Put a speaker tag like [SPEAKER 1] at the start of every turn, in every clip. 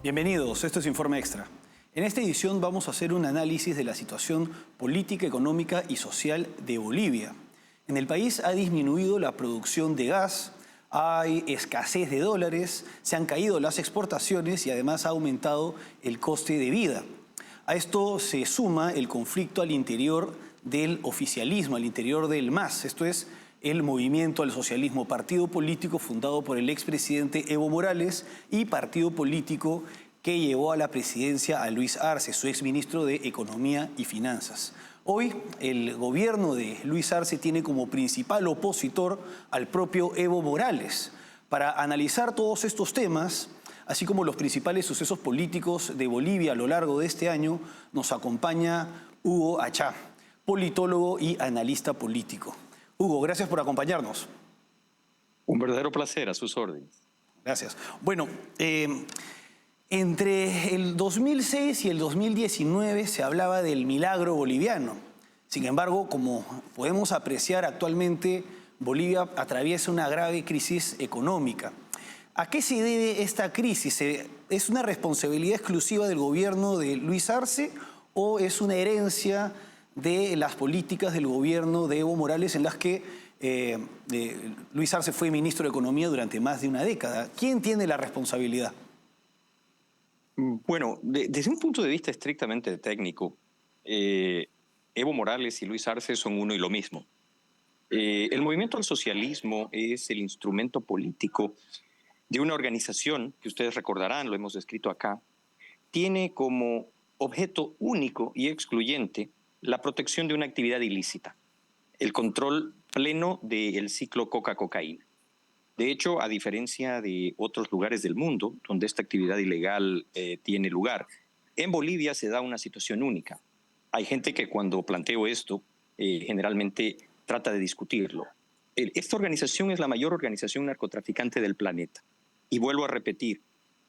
[SPEAKER 1] Bienvenidos, esto es Informe Extra. En esta edición vamos a hacer un análisis de la situación política, económica y social de Bolivia. En el país ha disminuido la producción de gas, hay escasez de dólares, se han caído las exportaciones y además ha aumentado el coste de vida. A esto se suma el conflicto al interior del oficialismo, al interior del MAS, esto es el Movimiento al Socialismo, partido político fundado por el expresidente Evo Morales y partido político que llevó a la presidencia a Luis Arce, su exministro de Economía y Finanzas. Hoy el gobierno de Luis Arce tiene como principal opositor al propio Evo Morales. Para analizar todos estos temas, así como los principales sucesos políticos de Bolivia a lo largo de este año, nos acompaña Hugo Achá, politólogo y analista político. Hugo, gracias por acompañarnos.
[SPEAKER 2] Un verdadero placer, a sus órdenes.
[SPEAKER 1] Gracias. Bueno, entre el 2006 y el 2019 se hablaba del milagro boliviano. Sin embargo, como podemos apreciar actualmente, Bolivia atraviesa una grave crisis económica. ¿A qué se debe esta crisis? ¿Es una responsabilidad exclusiva del gobierno de Luis Arce o es una herencia de las políticas del gobierno de Evo Morales en las que Luis Arce fue ministro de Economía durante más de una década? ¿Quién tiene la responsabilidad?
[SPEAKER 2] Bueno, desde un punto de vista estrictamente técnico, Evo Morales y Luis Arce son uno y lo mismo. El movimiento al socialismo es el instrumento político de una organización que ustedes recordarán, lo hemos descrito acá, tiene como objeto único y excluyente la protección de una actividad ilícita, el control pleno del ciclo coca-cocaína. De hecho, a diferencia de otros lugares del mundo donde esta actividad ilegal tiene lugar, en Bolivia se da una situación única. Hay gente que cuando planteo esto generalmente trata de discutirlo. Esta organización es la mayor organización narcotraficante del planeta. Y vuelvo a repetir,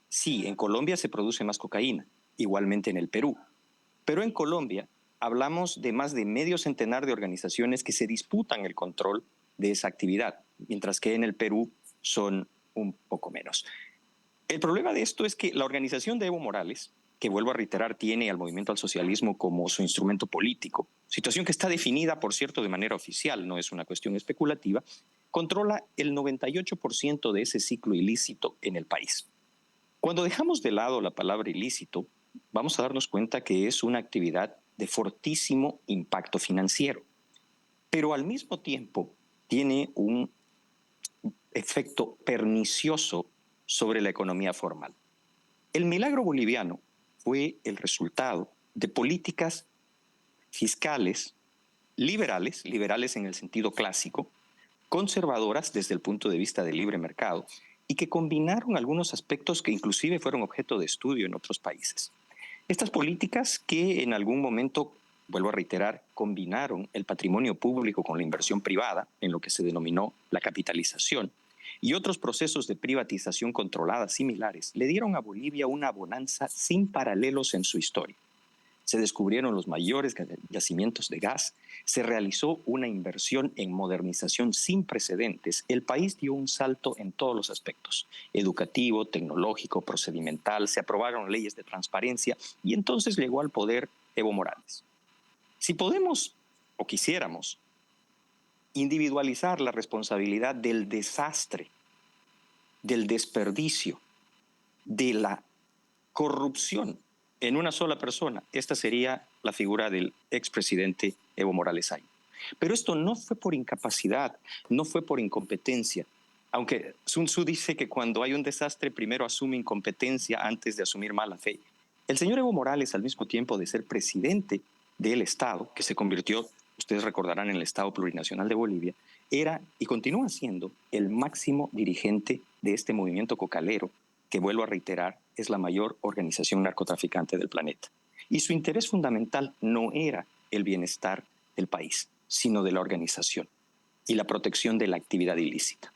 [SPEAKER 2] sí, en Colombia se produce más cocaína, igualmente en el Perú. Pero en Colombia hablamos de más de medio centenar de organizaciones que se disputan el control de esa actividad, mientras que en el Perú son un poco menos. El problema de esto es que la organización de Evo Morales, que vuelvo a reiterar, tiene al movimiento al socialismo como su instrumento político, situación que está definida, por cierto, de manera oficial, no es una cuestión especulativa, controla el 98% de ese ciclo ilícito en el país. Cuando dejamos de lado la palabra ilícito, vamos a darnos cuenta que es una actividad de fortísimo impacto financiero, pero al mismo tiempo tiene un efecto pernicioso sobre la economía formal. El milagro boliviano fue el resultado de políticas fiscales liberales, liberales en el sentido clásico, conservadoras desde el punto de vista del libre mercado y que combinaron algunos aspectos que inclusive fueron objeto de estudio en otros países. Estas políticas que en algún momento, vuelvo a reiterar, combinaron el patrimonio público con la inversión privada, en lo que se denominó la capitalización, y otros procesos de privatización controlada similares, le dieron a Bolivia una bonanza sin paralelos en su historia. Se descubrieron los mayores yacimientos de gas, se realizó una inversión en modernización sin precedentes. El país dio un salto en todos los aspectos, educativo, tecnológico, procedimental, se aprobaron leyes de transparencia y entonces llegó al poder Evo Morales. Si podemos o quisiéramos individualizar la responsabilidad del desastre, del desperdicio, de la corrupción en una sola persona, esta sería la figura del expresidente Evo Morales Ayllón. Pero esto no fue por incapacidad, no fue por incompetencia, aunque Sun Tzu dice que cuando hay un desastre primero asume incompetencia antes de asumir mala fe. El señor Evo Morales, al mismo tiempo de ser presidente del Estado, que se convirtió, ustedes recordarán, en el Estado Plurinacional de Bolivia, era y continúa siendo el máximo dirigente de este movimiento cocalero, que vuelvo a reiterar, es la mayor organización narcotraficante del planeta. Y su interés fundamental no era el bienestar del país, sino de la organización y la protección de la actividad ilícita.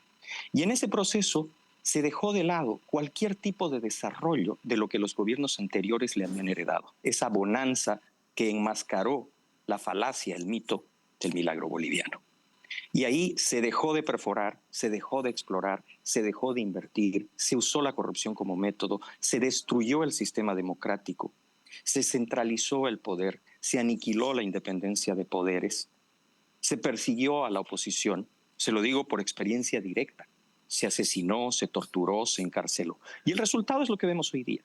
[SPEAKER 2] Y en ese proceso se dejó de lado cualquier tipo de desarrollo de lo que los gobiernos anteriores le habían heredado, esa bonanza que enmascaró la falacia, el mito del milagro boliviano. Y ahí se dejó de perforar, se dejó de explorar, se dejó de invertir, se usó la corrupción como método, se destruyó el sistema democrático, se centralizó el poder, se aniquiló la independencia de poderes, se persiguió a la oposición, se lo digo por experiencia directa, se asesinó, se torturó, se encarceló. Y el resultado es lo que vemos hoy día.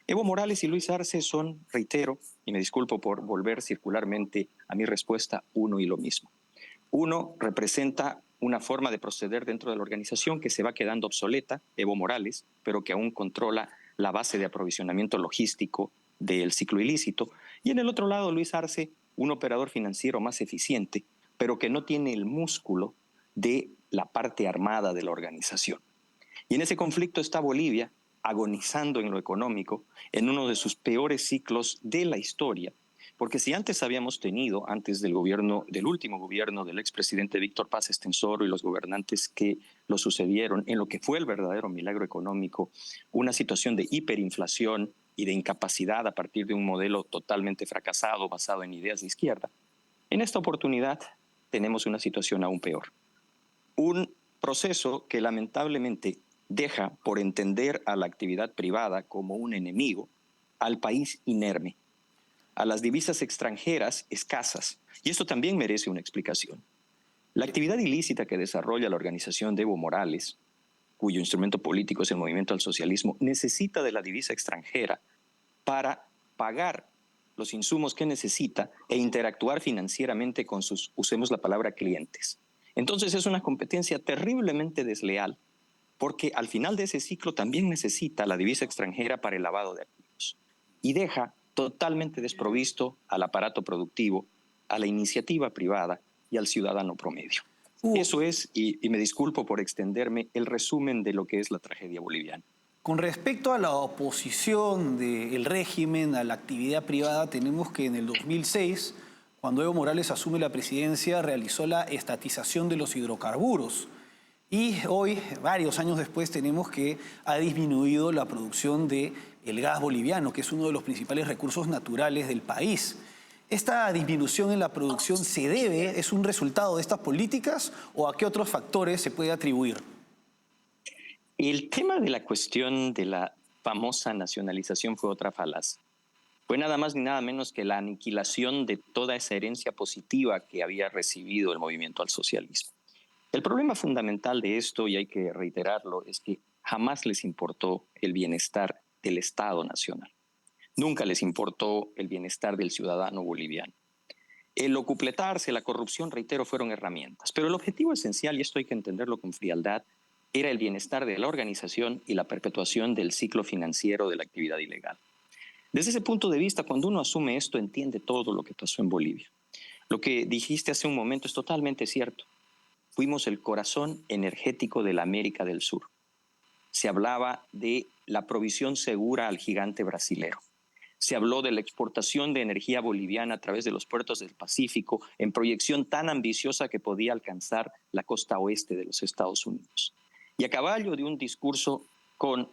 [SPEAKER 2] Evo Morales y Luis Arce son, reitero, y me disculpo por volver circularmente a mi respuesta, uno y lo mismo. Uno representa una forma de proceder dentro de la organización que se va quedando obsoleta, Evo Morales, pero que aún controla la base de aprovisionamiento logístico del ciclo ilícito. Y en el otro lado, Luis Arce, un operador financiero más eficiente, pero que no tiene el músculo de la parte armada de la organización. Y en ese conflicto está Bolivia, agonizando en lo económico, en uno de sus peores ciclos de la historia, porque si antes habíamos tenido, antes del último gobierno del expresidente Víctor Paz Estenssoro y los gobernantes que lo sucedieron, en lo que fue el verdadero milagro económico, una situación de hiperinflación y de incapacidad a partir de un modelo totalmente fracasado basado en ideas de izquierda, en esta oportunidad tenemos una situación aún peor. Un proceso que lamentablemente deja por entender a la actividad privada como un enemigo, al país inerme, a las divisas extranjeras escasas. Y esto también merece una explicación. La actividad ilícita que desarrolla la organización de Evo Morales, cuyo instrumento político es el movimiento al socialismo, necesita de la divisa extranjera para pagar los insumos que necesita e interactuar financieramente con sus, usemos la palabra, clientes. Entonces es una competencia terriblemente desleal porque al final de ese ciclo también necesita la divisa extranjera para el lavado de activos y deja totalmente desprovisto al aparato productivo, a la iniciativa privada y al ciudadano promedio. Eso es, y me disculpo por extenderme, el resumen de lo que es la tragedia boliviana.
[SPEAKER 1] Con respecto a la oposición del régimen a la actividad privada, tenemos que en el 2006, cuando Evo Morales asume la presidencia, realizó la estatización de los hidrocarburos. Y hoy, varios años después, tenemos que ha disminuido la producción del gas boliviano, que es uno de los principales recursos naturales del país. ¿Esta disminución en la producción se debe, es un resultado de estas políticas o a qué otros factores se puede atribuir?
[SPEAKER 2] El tema de la cuestión de la famosa nacionalización fue otra falacia. Fue nada más ni nada menos que la aniquilación de toda esa herencia positiva que había recibido el movimiento al socialismo. El problema fundamental de esto, y hay que reiterarlo, es que jamás les importó el bienestar del Estado nacional. Nunca les importó el bienestar del ciudadano boliviano. El ocupletarse, la corrupción, reitero, fueron herramientas. Pero el objetivo esencial, y esto hay que entenderlo con frialdad, era el bienestar de la organización y la perpetuación del ciclo financiero de la actividad ilegal. Desde ese punto de vista, cuando uno asume esto, entiende todo lo que pasó en Bolivia. Lo que dijiste hace un momento es totalmente cierto. Fuimos el corazón energético de la América del Sur. Se hablaba de la provisión segura al gigante brasilero. Se habló de la exportación de energía boliviana a través de los puertos del Pacífico en proyección tan ambiciosa que podía alcanzar la costa oeste de los Estados Unidos. Y a caballo de un discurso con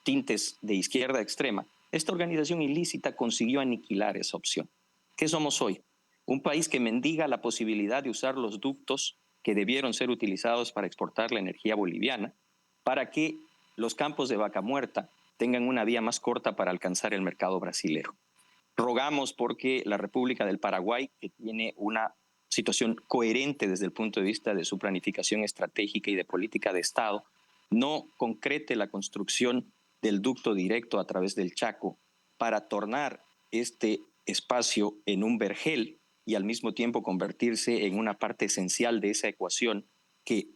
[SPEAKER 2] tintes de izquierda extrema, esta organización ilícita consiguió aniquilar esa opción. ¿Qué somos hoy? Un país que mendiga la posibilidad de usar los ductos que debieron ser utilizados para exportar la energía boliviana, para que los campos de vaca muerta tengan una vía más corta para alcanzar el mercado brasilero. Rogamos porque la República del Paraguay, que tiene una situación coherente desde el punto de vista de su planificación estratégica y de política de Estado, no concrete la construcción del ducto directo a través del Chaco para tornar este espacio en un vergel y al mismo tiempo convertirse en una parte esencial de esa ecuación que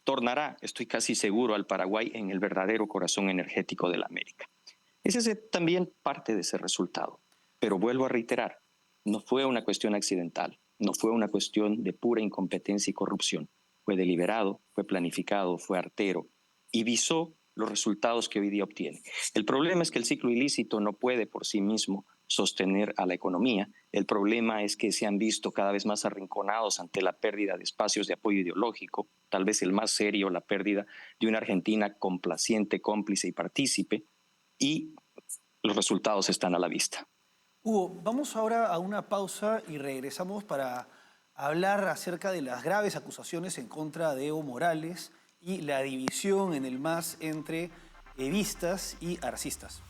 [SPEAKER 2] tornará, estoy casi seguro, al Paraguay en el verdadero corazón energético de la América. Ese es también parte de ese resultado. Pero vuelvo a reiterar, no fue una cuestión accidental, no fue una cuestión de pura incompetencia y corrupción. Fue deliberado, fue planificado, fue artero y visó los resultados que hoy día obtiene. El problema es que el ciclo ilícito no puede por sí mismo sostener a la economía. El problema es que se han visto cada vez más arrinconados ante la pérdida de espacios de apoyo ideológico, tal vez el más serio, la pérdida de una Argentina complaciente, cómplice y partícipe, y los resultados están a la vista.
[SPEAKER 1] Hugo, vamos ahora a una pausa y regresamos para a hablar acerca de las graves acusaciones en contra de Evo Morales y la división en el MAS entre evistas y arcistas.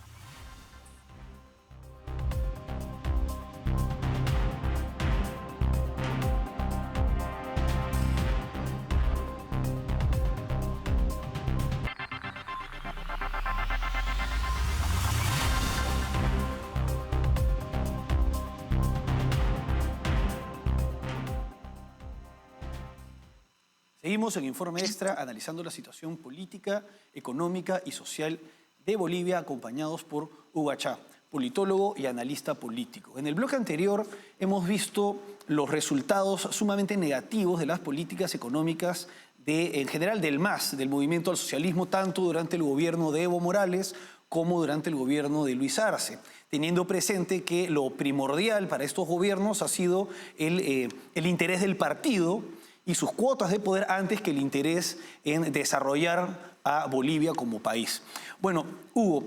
[SPEAKER 1] Seguimos en Informe Extra analizando la situación política, económica y social de Bolivia, acompañados por Hugo Achá, politólogo y analista político. En el bloque anterior hemos visto los resultados sumamente negativos de las políticas económicas en general del MAS, del movimiento al socialismo, tanto durante el gobierno de Evo Morales como durante el gobierno de Luis Arce, teniendo presente que lo primordial para estos gobiernos ha sido el interés del partido y sus cuotas de poder antes que el interés en desarrollar a Bolivia como país. Bueno, Hugo,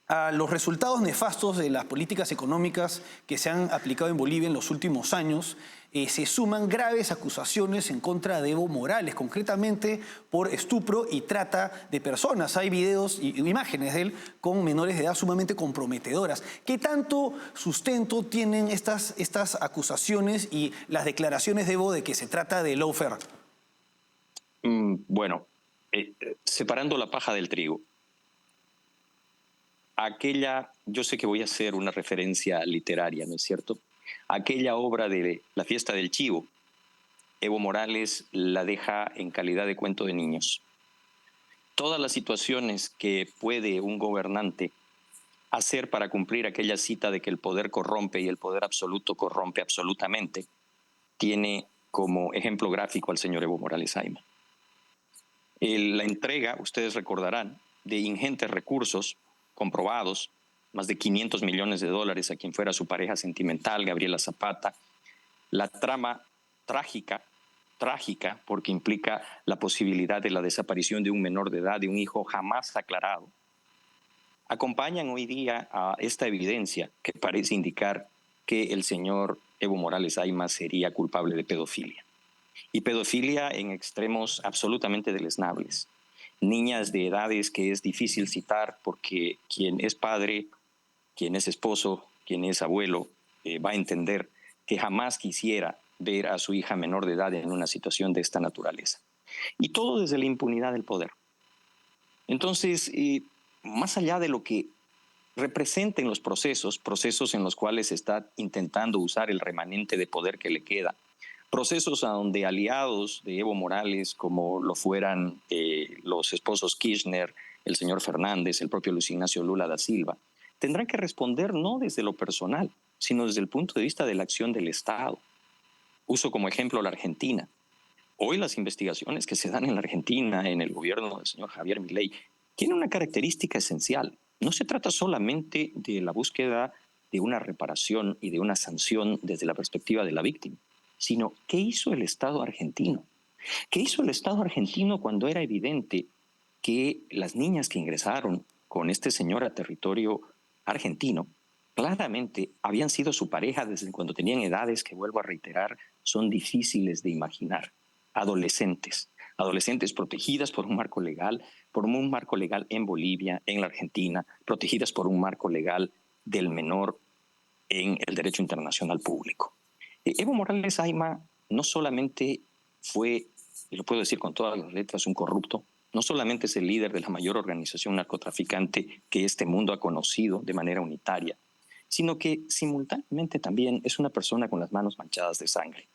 [SPEAKER 1] a los resultados nefastos de las políticas económicas que se han aplicado en Bolivia en los últimos años, se suman graves acusaciones en contra de Evo Morales, concretamente por estupro y trata de personas. Hay videos y imágenes de él con menores de edad sumamente comprometedoras. ¿Qué tanto sustento tienen estas acusaciones y las declaraciones de Evo de que se trata de lawfare?
[SPEAKER 2] Bueno, separando la paja del trigo. Yo sé que voy a hacer una referencia literaria, ¿no es cierto? Aquella obra de La fiesta del chivo, Evo Morales la deja en calidad de cuento de niños. Todas las situaciones que puede un gobernante hacer para cumplir aquella cita de que el poder corrompe y el poder absoluto corrompe absolutamente, tiene como ejemplo gráfico al señor Evo Morales Ayma. La entrega, ustedes recordarán, de ingentes recursos comprobados, más de $500 millones a quien fuera su pareja sentimental, Gabriela Zapata. La trama trágica, porque implica la posibilidad de la desaparición de un menor de edad, de un hijo jamás aclarado, acompañan hoy día a esta evidencia que parece indicar que el señor Evo Morales Ayma sería culpable de pedofilia. Y pedofilia en extremos absolutamente deleznables. Niñas de edades que es difícil citar porque quien es padre, quien es esposo, quien es abuelo, va a entender que jamás quisiera ver a su hija menor de edad en una situación de esta naturaleza. Y todo desde la impunidad del poder. Entonces, más allá de lo que representen los procesos en los cuales se está intentando usar el remanente de poder que le queda, procesos a donde aliados de Evo Morales, como lo fueran los esposos Kirchner, el señor Fernández, el propio Luis Ignacio Lula da Silva, tendrán que responder no desde lo personal, sino desde el punto de vista de la acción del Estado. Uso como ejemplo la Argentina. Hoy las investigaciones que se dan en la Argentina, en el gobierno del señor Javier Milei, tienen una característica esencial. No se trata solamente de la búsqueda de una reparación y de una sanción desde la perspectiva de la víctima, sino ¿qué hizo el Estado argentino? ¿Qué hizo el Estado argentino cuando era evidente que las niñas que ingresaron con este señor a territorio argentino claramente habían sido su pareja desde cuando tenían edades que, vuelvo a reiterar, son difíciles de imaginar? Adolescentes protegidas por un marco legal en Bolivia, en la Argentina, protegidas por un marco legal del menor en el derecho internacional público. Evo Morales Ayma no solamente fue, y lo puedo decir con todas las letras, un corrupto, no solamente es el líder de la mayor organización narcotraficante que este mundo ha conocido de manera unitaria, sino que simultáneamente también es una persona con las manos manchadas de sangre.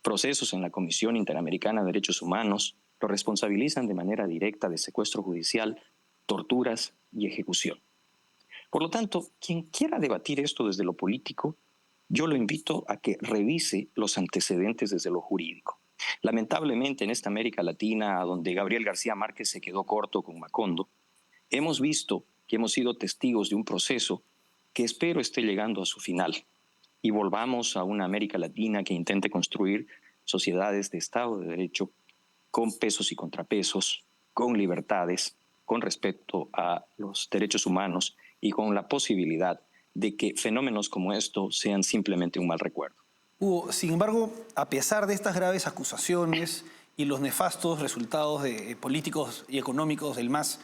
[SPEAKER 2] Procesos en la Comisión Interamericana de Derechos Humanos lo responsabilizan de manera directa de secuestro judicial, torturas y ejecución. Por lo tanto, quien quiera debatir esto desde lo político, yo lo invito a que revise los antecedentes desde lo jurídico. Lamentablemente, en esta América Latina, donde Gabriel García Márquez se quedó corto con Macondo, hemos visto que hemos sido testigos de un proceso que espero esté llegando a su final y volvamos a una América Latina que intente construir sociedades de Estado de Derecho con pesos y contrapesos, con libertades, con respeto a los derechos humanos y con la posibilidad de que fenómenos como estos sean simplemente un mal recuerdo.
[SPEAKER 1] Hugo, sin embargo, a pesar de estas graves acusaciones y los nefastos resultados políticos y económicos del MAS,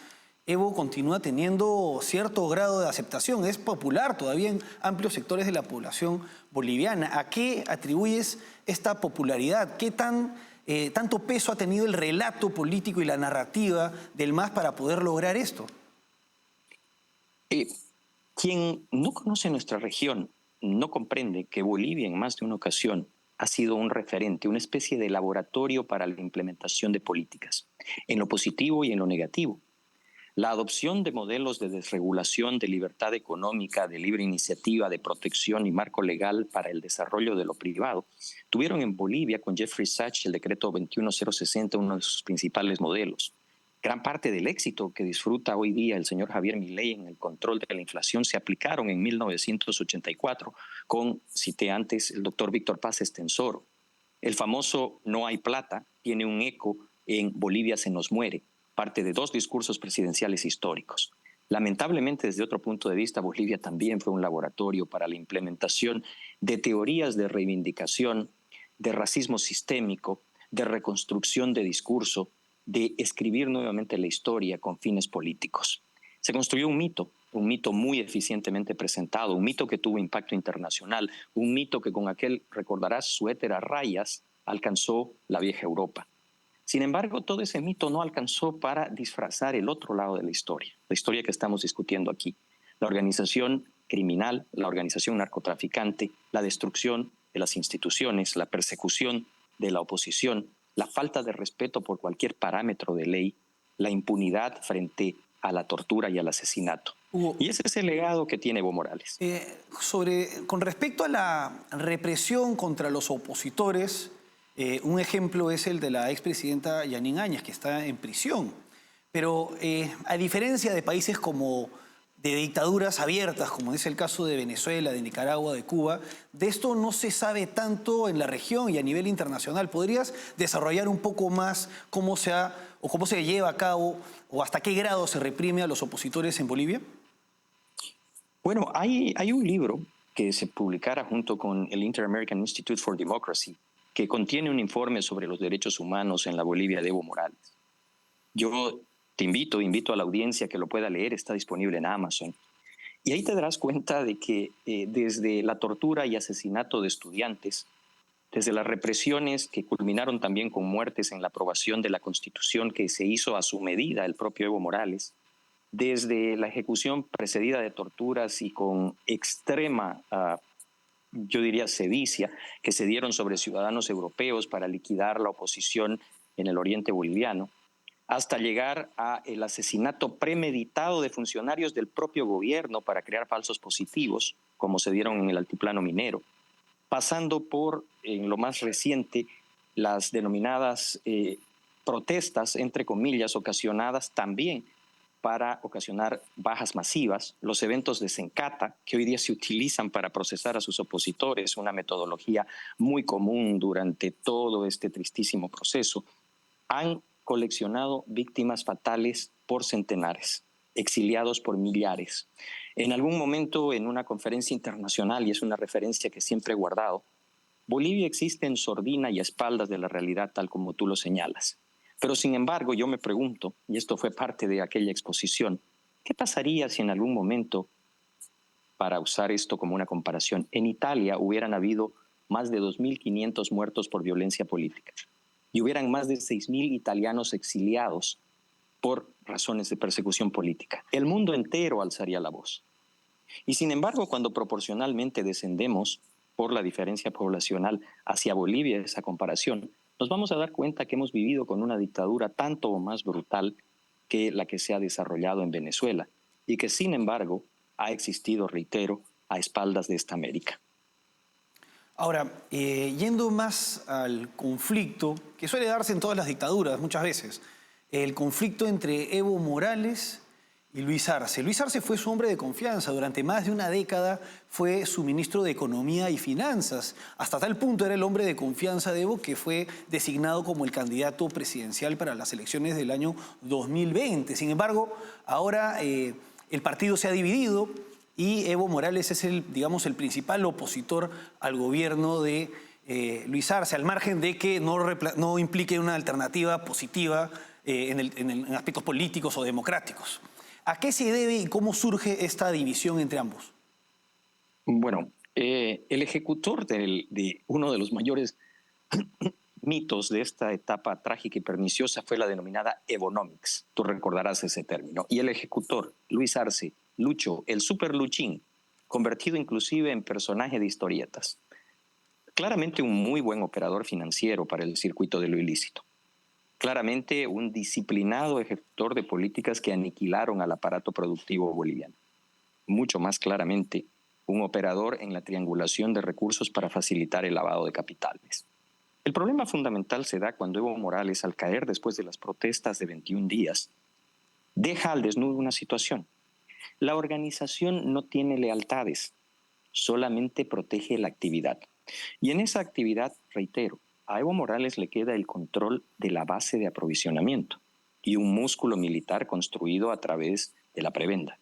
[SPEAKER 1] Evo continúa teniendo cierto grado de aceptación. Es popular todavía en amplios sectores de la población boliviana. ¿A qué atribuyes esta popularidad? ¿Qué tanto peso ha tenido el relato político y la narrativa del MAS para poder lograr esto?
[SPEAKER 2] Quien no conoce nuestra región no comprende que Bolivia en más de una ocasión ha sido un referente, una especie de laboratorio para la implementación de políticas, en lo positivo y en lo negativo. La adopción de modelos de desregulación, de libertad económica, de libre iniciativa, de protección y marco legal para el desarrollo de lo privado tuvieron en Bolivia con Jeffrey Sachs el decreto 21060 uno de sus principales modelos. Gran parte del éxito que disfruta hoy día el señor Javier Milei en el control de la inflación se aplicaron en 1984 con, cité antes, el doctor Víctor Paz Estenssoro. El famoso "no hay plata" tiene un eco en Bolivia se nos muere, parte de 2 discursos presidenciales históricos. Lamentablemente, desde otro punto de vista, Bolivia también fue un laboratorio para la implementación de teorías de reivindicación, de racismo sistémico, de reconstrucción de discurso, de escribir nuevamente la historia con fines políticos. Se construyó un mito muy eficientemente presentado, un mito que tuvo impacto internacional, un mito que con aquel, recordarás, suéter a rayas alcanzó la vieja Europa. Sin embargo, todo ese mito no alcanzó para disfrazar el otro lado de la historia que estamos discutiendo aquí. La organización criminal, la organización narcotraficante, la destrucción de las instituciones, la persecución de la oposición, la falta de respeto por cualquier parámetro de ley, la impunidad frente a la tortura y al asesinato.
[SPEAKER 1] Hugo,
[SPEAKER 2] Y ese es el legado que tiene Evo Morales.
[SPEAKER 1] Con respecto a la represión contra los opositores, un ejemplo es el de la expresidenta Yanine Áñez, que está en prisión. Pero a diferencia de países como de dictaduras abiertas, como es el caso de Venezuela, de Nicaragua, de Cuba, de esto no se sabe tanto en la región y a nivel internacional. ¿Podrías desarrollar un poco más cómo se lleva a cabo o hasta qué grado se reprime a los opositores en Bolivia?
[SPEAKER 2] Bueno, hay un libro que se publicara junto con el Inter-American Institute for Democracy que contiene un informe sobre los derechos humanos en la Bolivia de Evo Morales. Yo te invito a la audiencia que lo pueda leer, está disponible en Amazon. Y ahí te darás cuenta de que desde la tortura y asesinato de estudiantes, desde las represiones que culminaron también con muertes en la aprobación de la Constitución que se hizo a su medida el propio Evo Morales, desde la ejecución precedida de torturas y con extrema, yo diría, sevicia, que se dieron sobre ciudadanos europeos para liquidar la oposición en el oriente boliviano, hasta llegar al asesinato premeditado de funcionarios del propio gobierno para crear falsos positivos, como se dieron en el altiplano minero, pasando por, en lo más reciente, las denominadas protestas, entre comillas, ocasionadas también para ocasionar bajas masivas, los eventos de Sencata, que hoy día se utilizan para procesar a sus opositores, una metodología muy común durante todo este tristísimo proceso, han coleccionado víctimas fatales por centenares, exiliados por millares. En algún momento, en una conferencia internacional, y es una referencia que siempre he guardado, Bolivia existe en sordina y a espaldas de la realidad, tal como tú lo señalas. Pero sin embargo, yo me pregunto, y esto fue parte de aquella exposición, ¿qué pasaría si en algún momento, para usar esto como una comparación, en Italia hubieran habido más de 2.500 muertos por violencia política y hubieran más de 6.000 italianos exiliados por razones de persecución política? El mundo entero alzaría la voz. Y sin embargo, cuando proporcionalmente descendemos por la diferencia poblacional hacia Bolivia, esa comparación, nos vamos a dar cuenta que hemos vivido con una dictadura tanto o más brutal que la que se ha desarrollado en Venezuela y que, sin embargo, ha existido, reitero, a espaldas de esta América.
[SPEAKER 1] Ahora, yendo más al conflicto, que suele darse en todas las dictaduras muchas veces, el conflicto entre Evo Morales y Luis Arce. Luis Arce fue su hombre de confianza. Durante más de una década fue su ministro de Economía y Finanzas. Hasta tal punto era el hombre de confianza de Evo que fue designado como el candidato presidencial para las elecciones del año 2020. Sin embargo, ahora el partido se ha dividido. y Evo Morales es digamos, el principal opositor al gobierno de Luis Arce, al margen de que no implique una alternativa positiva en aspectos políticos o democráticos. ¿A qué se debe y cómo surge esta división entre ambos?
[SPEAKER 2] Bueno, el ejecutor de uno de los mayores mitos de esta etapa trágica y perniciosa fue la denominada Evonomics. Tú recordarás ese término. Y el ejecutor, Luis Arce, Lucho, el super Luchín, convertido inclusive en personaje de historietas. Claramente un muy buen operador financiero para el circuito de lo ilícito. Claramente un disciplinado ejecutor de políticas que aniquilaron al aparato productivo boliviano. Mucho más claramente, un operador en la triangulación de recursos para facilitar el lavado de capitales. El problema fundamental se da cuando Evo Morales, al caer después de las protestas de 21 días, deja al desnudo una situación. La organización no tiene lealtades, solamente protege la actividad. Y en esa actividad, reitero, a Evo Morales le queda el control de la base de aprovisionamiento y un músculo militar construido a través de la prebenda.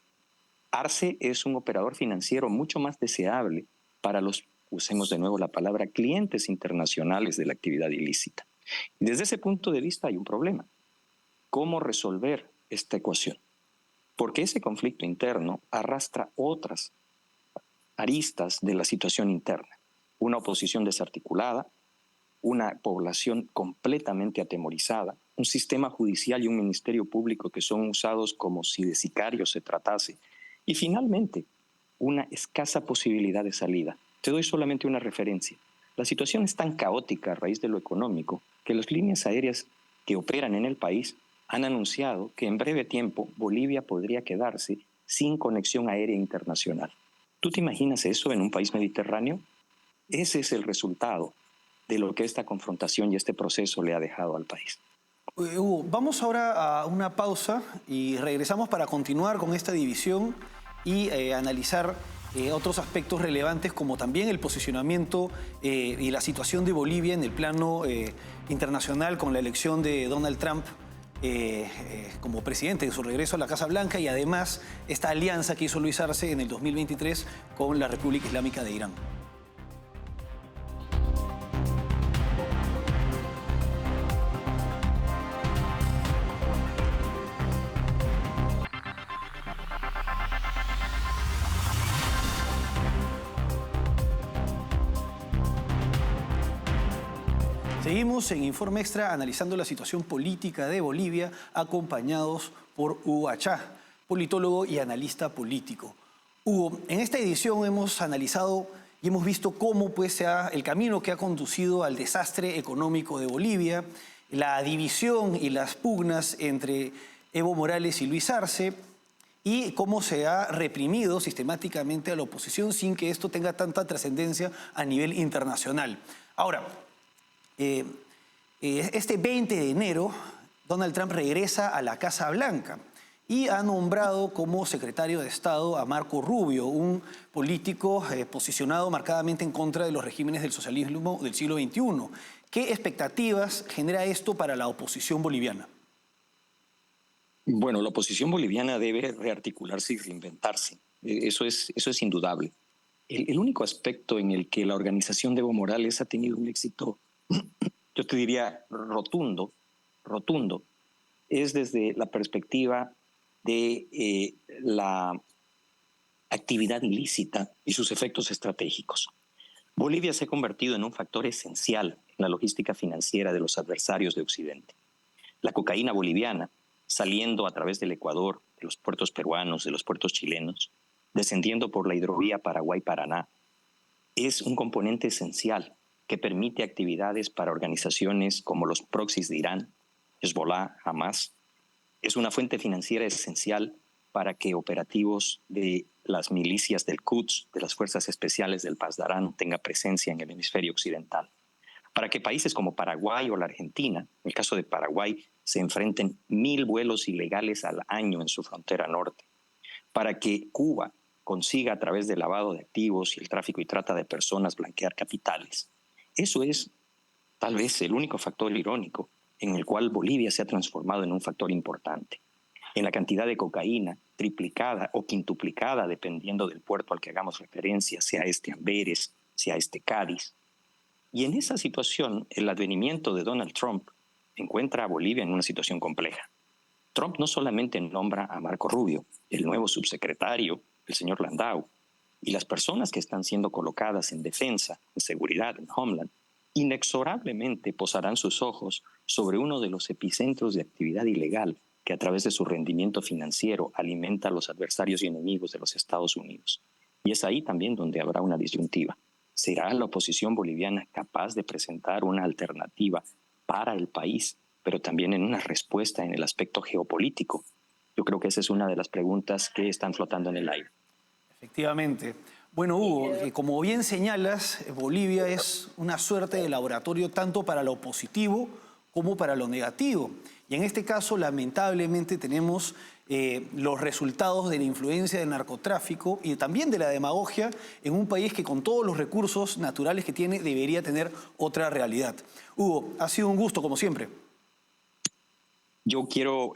[SPEAKER 2] Arce es un operador financiero mucho más deseable para los, usemos de nuevo la palabra, clientes internacionales de la actividad ilícita. Y desde ese punto de vista hay un problema. ¿Cómo resolver esta ecuación? Porque ese conflicto interno arrastra otras aristas de la situación interna. Una oposición desarticulada, una población completamente atemorizada, un sistema judicial y un ministerio público que son usados como si de sicarios se tratase, y finalmente, una escasa posibilidad de salida. Te doy solamente una referencia. La situación es tan caótica a raíz de lo económico que las líneas aéreas que operan en el país han anunciado que en breve tiempo Bolivia podría quedarse sin conexión aérea internacional. ¿Tú te imaginas eso en un país mediterráneo? Ese es el resultado de lo que esta confrontación y este proceso le ha dejado al país.
[SPEAKER 1] Hugo, vamos ahora a una pausa y regresamos para continuar con esta división y analizar otros aspectos relevantes como también el posicionamiento y la situación de Bolivia en el plano internacional con la elección de Donald Trump como presidente de su regreso a la Casa Blanca y además esta alianza que hizo Luis Arce en el 2023 con la República Islámica de Irán. Seguimos en Informe Extra analizando la situación política de Bolivia, acompañados por Hugo Achá, politólogo y analista político. Hugo, en esta edición hemos analizado y hemos visto cómo pues, sea el camino que ha conducido al desastre económico de Bolivia, la división y las pugnas entre Evo Morales y Luis Arce, y cómo se ha reprimido sistemáticamente a la oposición sin que esto tenga tanta trascendencia a nivel internacional. Ahora, este 20 de enero, Donald Trump regresa a la Casa Blanca y ha nombrado como secretario de Estado a Marco Rubio, un político posicionado marcadamente en contra de los regímenes del socialismo del siglo XXI. ¿Qué expectativas genera esto para la oposición boliviana?
[SPEAKER 2] Bueno, la oposición boliviana debe rearticularse y reinventarse. Eso es indudable. El único aspecto en el que la organización de Evo Morales ha tenido un éxito, yo te diría rotundo, es desde la perspectiva de la actividad ilícita y sus efectos estratégicos. Bolivia se ha convertido en un factor esencial en la logística financiera de los adversarios de Occidente. La cocaína boliviana, saliendo a través del Ecuador, de los puertos peruanos, de los puertos chilenos, descendiendo por la hidrovía Paraguay-Paraná, es un componente esencial que permite actividades para organizaciones como los proxies de Irán, Hezbollah, Hamas. Es una fuente financiera esencial para que operativos de las milicias del Quds, de las fuerzas especiales del Pasdarán, tengan presencia en el hemisferio occidental. Para que países como Paraguay o la Argentina, en el caso de Paraguay, se enfrenten 1.000 vuelos ilegales al año en su frontera norte. Para que Cuba consiga a través del lavado de activos y el tráfico y trata de personas blanquear capitales. Eso es tal vez el único factor irónico en el cual Bolivia se ha transformado en un factor importante. en la cantidad de cocaína triplicada o quintuplicada, dependiendo del puerto al que hagamos referencia, sea este Amberes, sea este Cádiz. Y en esa situación, el advenimiento de Donald Trump encuentra a Bolivia en una situación compleja. Trump no solamente nombra a Marco Rubio, el nuevo subsecretario, el señor Landau, y las personas que están siendo colocadas en defensa, en seguridad, en Homeland, inexorablemente posarán sus ojos sobre uno de los epicentros de actividad ilegal que a través de su rendimiento financiero alimenta a los adversarios y enemigos de los Estados Unidos. Y es ahí también donde habrá una disyuntiva. ¿Será la oposición boliviana capaz de presentar una alternativa para el país, pero también en una respuesta en el aspecto geopolítico? Yo creo que esa es una de las preguntas que están flotando en el aire.
[SPEAKER 1] Efectivamente. Bueno, Hugo, como bien señalas, Bolivia es una suerte de laboratorio tanto para lo positivo como para lo negativo. Y en este caso, lamentablemente, tenemos los resultados de la influencia del narcotráfico y también de la demagogia en un país que con todos los recursos naturales que tiene debería tener otra realidad. Hugo, ha sido un gusto como siempre.
[SPEAKER 2] Yo quiero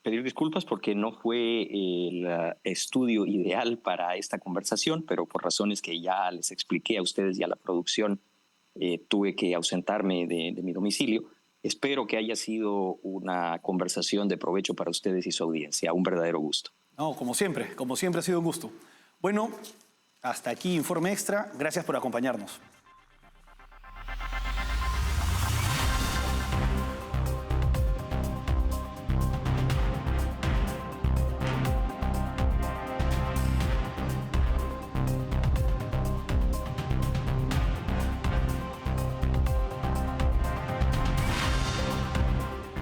[SPEAKER 2] pedir disculpas porque no fue el estudio ideal para esta conversación, pero por razones que ya les expliqué a ustedes y a la producción, tuve que ausentarme de mi domicilio. Espero que haya sido una conversación de provecho para ustedes y su audiencia. Un verdadero gusto.
[SPEAKER 1] No, como siempre ha sido un gusto. Bueno, hasta aquí Informe Extra. Gracias por acompañarnos.